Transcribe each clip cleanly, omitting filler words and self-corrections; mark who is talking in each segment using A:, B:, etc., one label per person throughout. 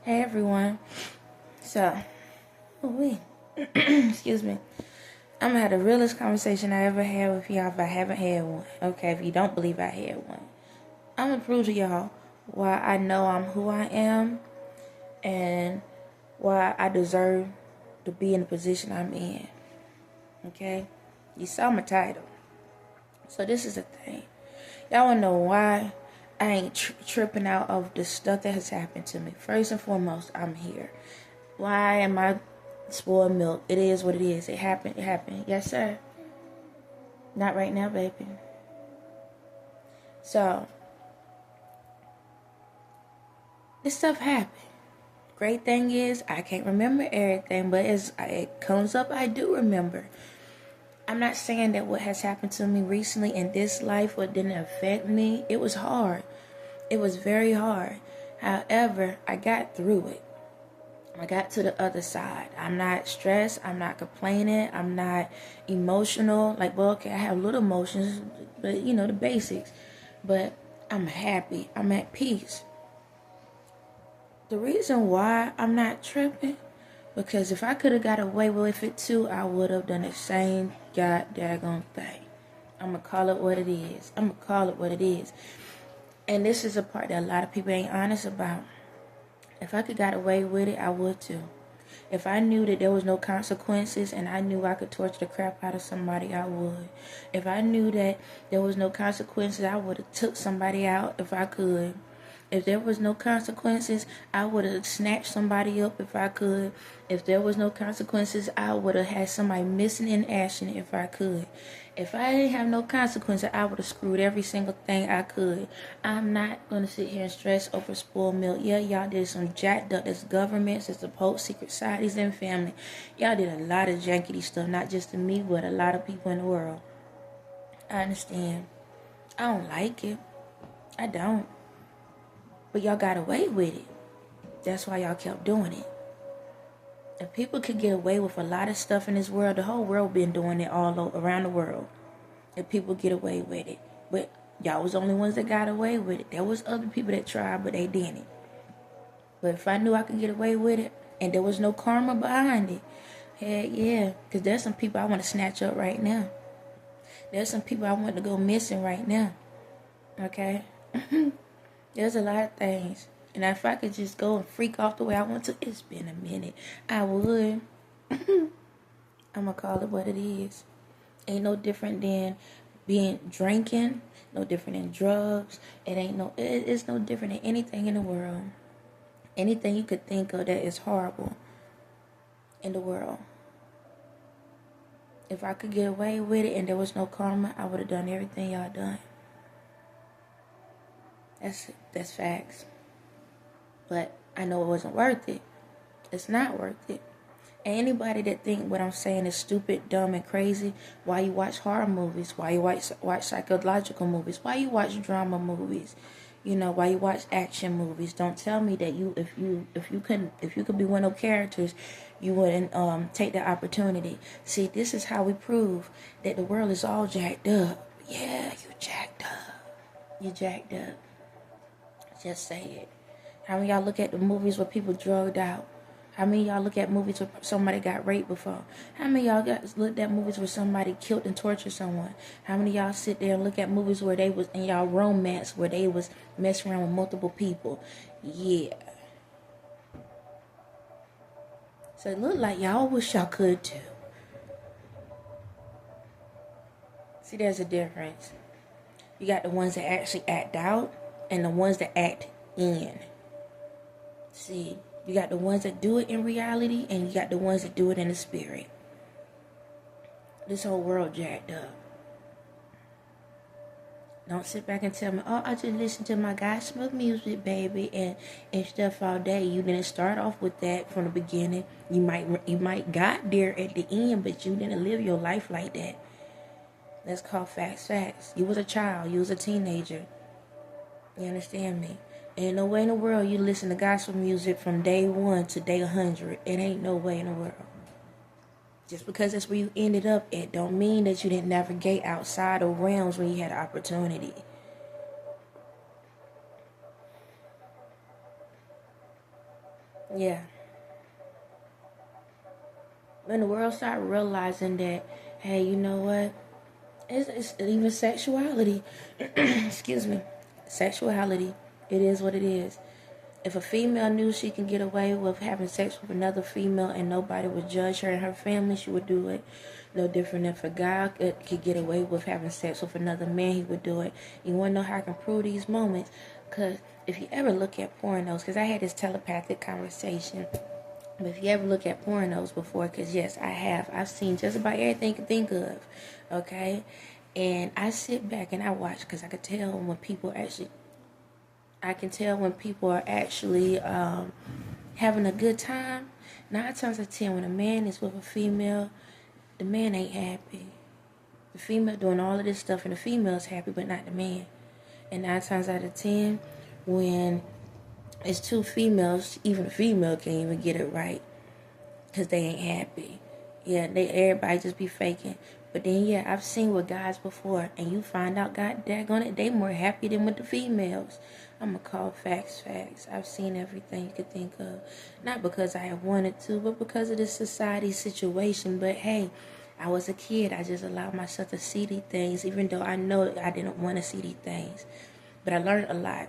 A: Hey everyone. So, excuse me. I'm gonna have the realest conversation I ever had with y'all if I haven't had one. Okay, if you don't believe I had one, I'm gonna prove to y'all why I know I'm who I am and why I deserve to be in the position I'm in. Okay, you saw my title. So this is the thing. Y'all wanna know why I ain't tripping out of the stuff that has happened to me. First and foremost, I'm here. Why am I spoiled milk? It is what it is. It happened. It happened. Yes, sir. Not right now, baby. So, this stuff happened. Great thing is, I can't remember everything, but as it comes up, I do remember. I'm not saying that what has happened to me recently in this life what didn't affect me. It was hard. It was very hard. However, I got through it. I got to the other side. I'm not stressed. I'm not complaining. I'm not emotional. Like, well, okay, I have little emotions, but you know, the basics. But I'm happy. I'm at peace. The reason why I'm not tripping, because if I could have got away with it too, I would have done the same goddamn thing. I'm going to call it what it is. I'm going to call it what it is. And this is a part that a lot of people ain't honest about. If I could got away with it, I would too. If I knew that there was no consequences and I knew I could torture the crap out of somebody, I would. If I knew that there was no consequences, I would have took somebody out if I could. If there was no consequences, I would have snatched somebody up if I could. If there was no consequences, I would have had somebody missing in action if I could. If I didn't have no consequences, I would have screwed every single thing I could. I'm not going to sit here and stress over spoiled milk. Yeah, y'all did some jacked up. There's governments, there's the Pope, secret societies, and family. Y'all did a lot of jankety stuff, not just to me, but a lot of people in the world. I understand. I don't like it. I don't. But y'all got away with it. That's why y'all kept doing it. If people could get away with a lot of stuff in this world, the whole world been doing it all around the world. If people get away with it. But y'all was the only ones that got away with it. There was other people that tried, but they didn't. But if I knew I could get away with it, and there was no karma behind it, heck yeah. Because there's some people I want to snatch up right now. There's some people I want to go missing right now. Okay? There's a lot of things. And if I could just go and freak off the way I want to, it's been a minute. I would. I'm going to call it what it is. Ain't no different than drinking. No different than drugs. It's no different than anything in the world. Anything you could think of that is horrible in the world. If I could get away with it and there was no karma, I would have done everything y'all done. That's facts. But I know it wasn't worth it. It's not worth it. And anybody that think what I'm saying is stupid, dumb, and crazy, why you watch horror movies, why you watch psychological movies, why you watch drama movies, why you watch action movies. Don't tell me that if you could be one of those characters, you wouldn't take the opportunity. See, this is how we prove that the world is all jacked up. Yeah, you jacked up. You jacked up. Just say it. How many y'all look at the movies where people drugged out? How many y'all look at movies where somebody got raped before? How many y'all looked at movies where somebody killed and tortured someone? How many y'all sit there and look at movies where they was in y'all romance, where they was messing around with multiple people? Yeah. So it look like y'all wish y'all could too. See, there's a difference. You got the ones that actually act out and the ones that act in. See, you got the ones that do it in reality, and you got the ones that do it in the spirit. This whole world jacked up. Don't sit back and tell me, oh, I just listen to my gospel music, baby, and stuff all day. You didn't start off with that from the beginning. You might got there at the end, but you didn't live your life like that. That's called facts. You was a child. You was a teenager. You understand me? Ain't no way in the world you listen to gospel music from day 1 to day 100. It ain't no way in the world. Just because that's where you ended up at don't mean that you didn't navigate outside of realms when you had an opportunity. Yeah. When the world start realizing that, hey, you know what? It's even sexuality. Excuse me. Sexuality. It is what it is. If a female knew she can get away with having sex with another female and nobody would judge her and her family, she would do it. No different than if a guy could get away with having sex with another man, he would do it. You want to know how I can prove these moments? Because if you ever look at pornos, because I had this telepathic conversation, but if you ever look at pornos before, because yes, I have. I've seen just about everything you can think of, okay? And I sit back and I watch because I can tell when people are actually having a good time. 9 times out of 10, when a man is with a female, the man ain't happy. The female doing all of this stuff and the female's happy, but not the man. And 9 times out of 10, when it's 2 females, even the female can't even get it right because they ain't happy. Yeah, everybody just be faking. But then, yeah, I've seen with guys before, and you find out, God daggone it, they more happy than with the females. I'm going to call facts facts. I've seen everything you could think of. Not because I have wanted to, but because of this society situation. But, hey, I was a kid. I just allowed myself to see these things, even though I know I didn't want to see these things. But I learned a lot.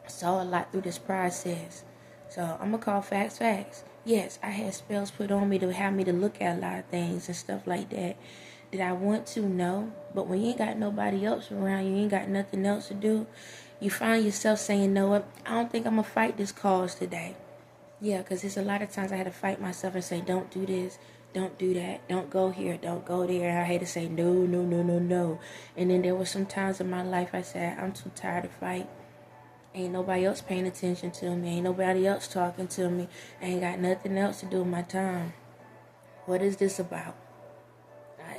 A: Saw a lot through this process. So I'm going to call facts facts. Yes, I had spells put on me to have me to look at a lot of things and stuff like that. Did I want to? No. But when you ain't got nobody else around, you ain't got nothing else to do, you find yourself saying, no, what? I don't think I'm going to fight this cause today. Yeah, because there's a lot of times I had to fight myself and say, don't do this, don't do that, don't go here, don't go there. I had to say, no, no, no, no, no. And then there were some times in my life I said, I'm too tired to fight. Ain't nobody else paying attention to me. Ain't nobody else talking to me. I ain't got nothing else to do with my time. What is this about?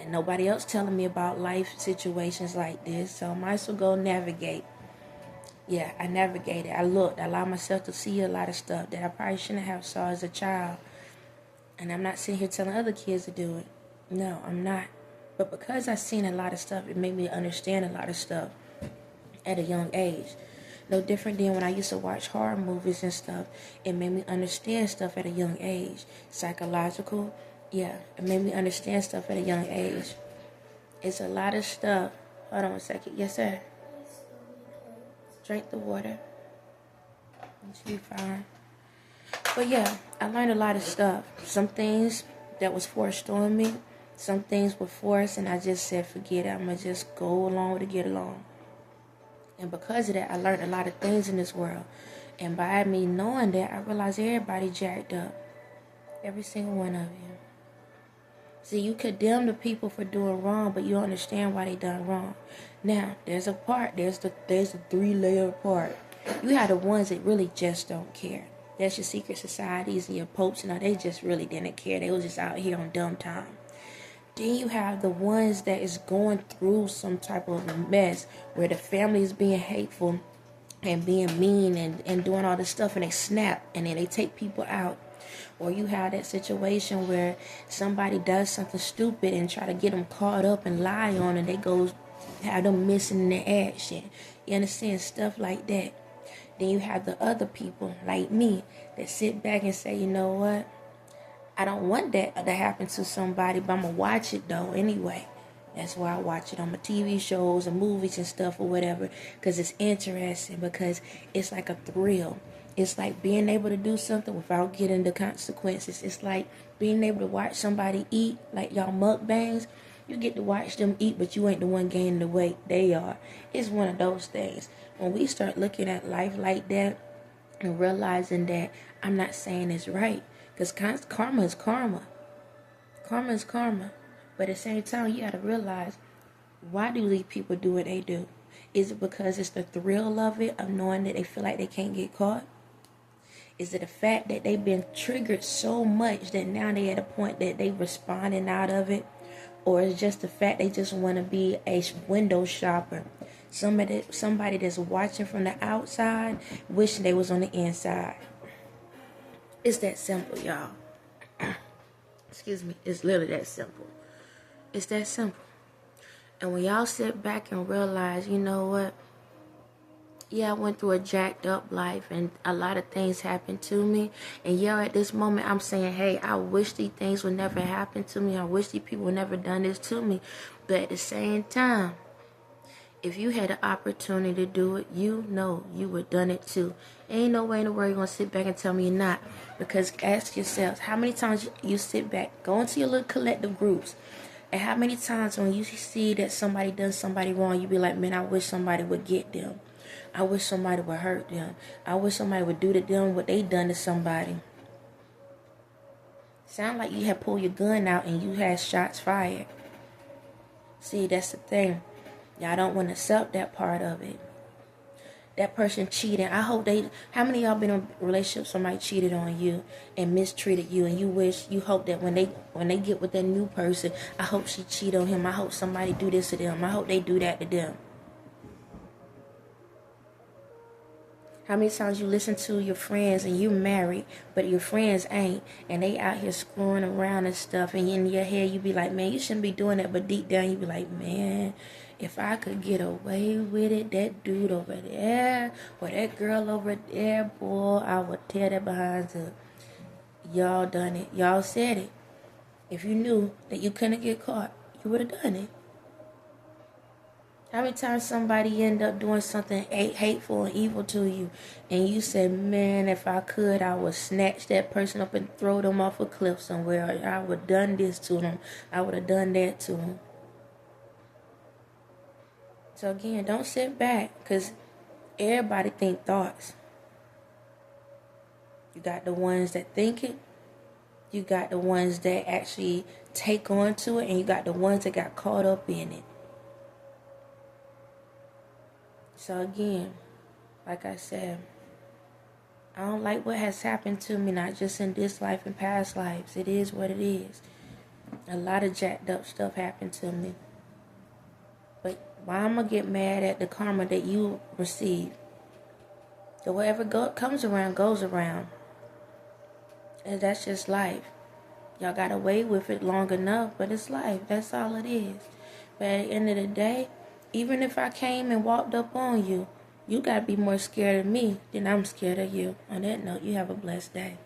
A: And nobody else telling me about life situations like this, so I might as well go navigate. Yeah, I navigated. I looked. I allowed myself to see a lot of stuff that I probably shouldn't have saw as a child. And I'm not sitting here telling other kids to do it. No, I'm not. But because I've seen a lot of stuff, it made me understand a lot of stuff at a young age. No different than when I used to watch horror movies and stuff. It made me understand stuff at a young age. Psychological. Yeah, it made me understand stuff at a young age. It's a lot of stuff. Hold on a second. Yes, sir. Drink the water. You should be fine. But yeah, I learned a lot of stuff. Some things that was forced on me. Some things were forced, and I just said, forget it. I'm going to just go along to get along. And because of that, I learned a lot of things in this world. And by me knowing that, I realized everybody jacked up. Every single one of you. See, you condemn the people for doing wrong, but you don't understand why they done wrong. Now, there's a part. There's the 3-layer part. You have the ones that really just don't care. That's your secret societies and your popes and all. They just really didn't care. They was just out here on dumb time. Then you have the ones that is going through some type of mess where the family is being hateful and being mean and doing all this stuff, and they snap and then they take people out. Or you have that situation where somebody does something stupid and try to get them caught up and lie on, and they go have them missing in their action. You understand? Stuff like that. Then you have the other people like me that sit back and say, you know what? I don't want that to happen to somebody, but I'm going to watch it though anyway. That's why I watch it on my TV shows and movies and stuff or whatever, because it's interesting, because it's like a thrill. It's like being able to do something without getting the consequences. It's like being able to watch somebody eat, like y'all mukbangs. You get to watch them eat, but you ain't the one gaining the weight. They are. It's one of those things. When we start looking at life like that and realizing that I'm not saying it's right, because karma is karma. Karma is karma. But at the same time, you got to realize, why do these people do what they do? Is it because it's the thrill of it, of knowing that they feel like they can't get caught? Is it the fact that they've been triggered so much that now they at a point that they responding out of it? Or is it just the fact they just want to be a window shopper? Somebody that's watching from the outside, wishing they was on the inside. It's that simple, y'all. Excuse me. It's literally that simple. It's that simple. And when y'all sit back and realize, you know what? Yeah, I went through a jacked up life and a lot of things happened to me. And yeah, at this moment I'm saying, hey, I wish these things would never happen to me. I wish these people would never done this to me. But at the same time, if you had the opportunity to do it, you know you would done it too. Ain't no way in the world you're going to sit back and tell me you're not. Because ask yourselves, how many times you sit back, go into your little collective groups, and how many times when you see that somebody done somebody wrong, you be like, man, I wish somebody would get them. I wish somebody would hurt them. I wish somebody would do to them what they done to somebody. Sound like you had pulled your gun out and you had shots fired. See, that's the thing. Y'all don't want to accept that part of it. That person cheating. I hope how many of y'all been in a relationship, somebody cheated on you and mistreated you, and you hope that when they get with that new person, I hope she cheat on him. I hope somebody do this to them. I hope they do that to them. How many times you listen to your friends and you married, but your friends ain't, and they out here screwing around and stuff, and in your head you be like, man, you shouldn't be doing that, but deep down you be like, man, if I could get away with it, that dude over there, or that girl over there, boy, I would tear that behind up. Y'all done it. Y'all said it. If you knew that you couldn't get caught, you would have done it. How many times somebody end up doing something hateful and evil to you, and you say, man, if I could, I would snatch that person up and throw them off a cliff somewhere. I would have done this to them. I would have done that to them. So again, don't sit back, because everybody think thoughts. You got the ones that think it. You got the ones that actually take on to it, and you got the ones that got caught up in it. So again, like I said, I don't like what has happened to me, not just in this life and past lives. It is what it is. A lot of jacked up stuff happened to me. But why I'm going to get mad at the karma that you receive? So whatever comes around, goes around. And that's just life. Y'all got away with it long enough, but it's life. That's all it is. But at the end of the day, even if I came and walked up on you, you got to be more scared of me than I'm scared of you. On that note, you have a blessed day.